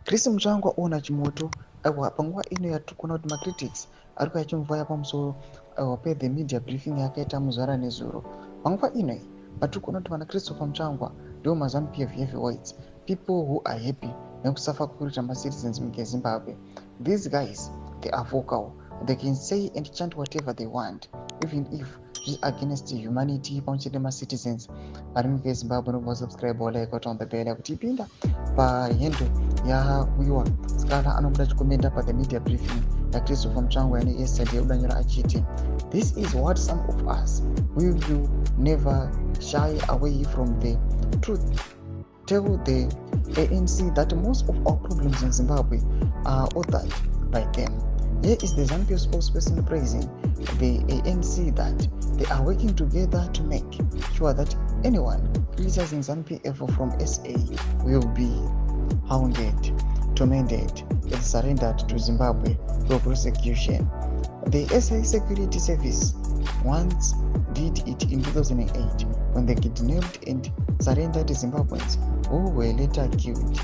Chris Mutsvangwa ona chimoto panguva ino yatirikuona kuti macritics ari kuachimuvaya pamusoro the media briefing yakaita muzvara nezuro. Panguva ino patiri kuona kuti vana Christopher Mutsvangwa ndivo mazanu heavyweights, people who are happy nekusafa kuita citizens munyika yeZimbabwe. These guys, they are vocal. They can say and chant whatever they want, even if it's against humanity. Pamchete citizens vari munyika yeZimbabwe nokubasubscribe walaika on the bell yakutipinda pahendo yawiwa skala anobuda chikomenda the media briefing yaChristopher Mutsvangwa yesterday udanyora achiti, this is what some of us we will never shy away from the truth. Tell the ANC that most of our problems in Zimbabwe are authored by them. Here is the Zambia spokesperson praising the ANC that they are working together to make sure that anyone criticizing ZANU-PF from SA will be hounded, tormented, and surrendered to Zimbabwe for prosecution. The SA Security Service once did it in 2008 when they kidnapped and surrendered Zimbabweans who were later killed.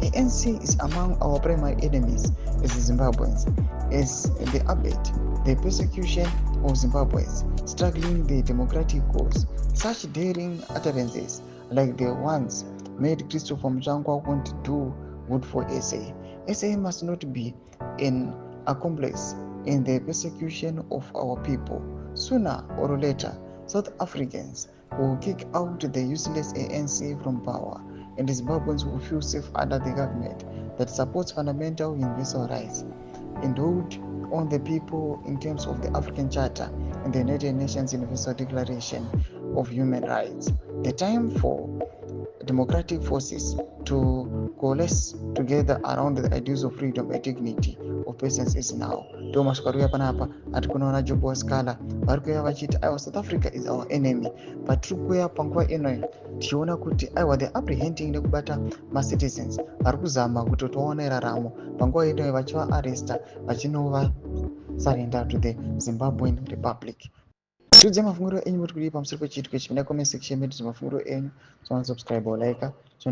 ANC is among our primary enemies as Zimbabweans, as they abet the persecution of Zimbabweans struggling the democratic cause. Such daring utterances like the ones made Christopher Mutsvangwa won't do good for SA. SA must not be an accomplice in the persecution of our people. Sooner or later, South Africans will kick out the useless ANC from power, and Zimbabweans will feel safe under the government that supports fundamental universal rights endowed on the people in terms of the African Charter and the United Nations Universal Declaration of Human Rights. The time for democratic forces to coalesce together around the ideals of freedom and dignity of persons is now. Thomas Karuya Panapa at Kunona Jobo Scala, Barkuya Vachit, South Africa is our enemy. But Trukuya Pankwa Inoy, Tiona Kuti, they are apprehending the Kubata citizens, Arkuzama, Gutotone Ramo, Pankwa Inoy Vachua Arresta, Vachinova surrender to the Zimbabwean Republic. Tuze mafunguro enyu muri kuripa musoro pechitwe chimina comment section medu mafunguro enyu, so subscribe or like, so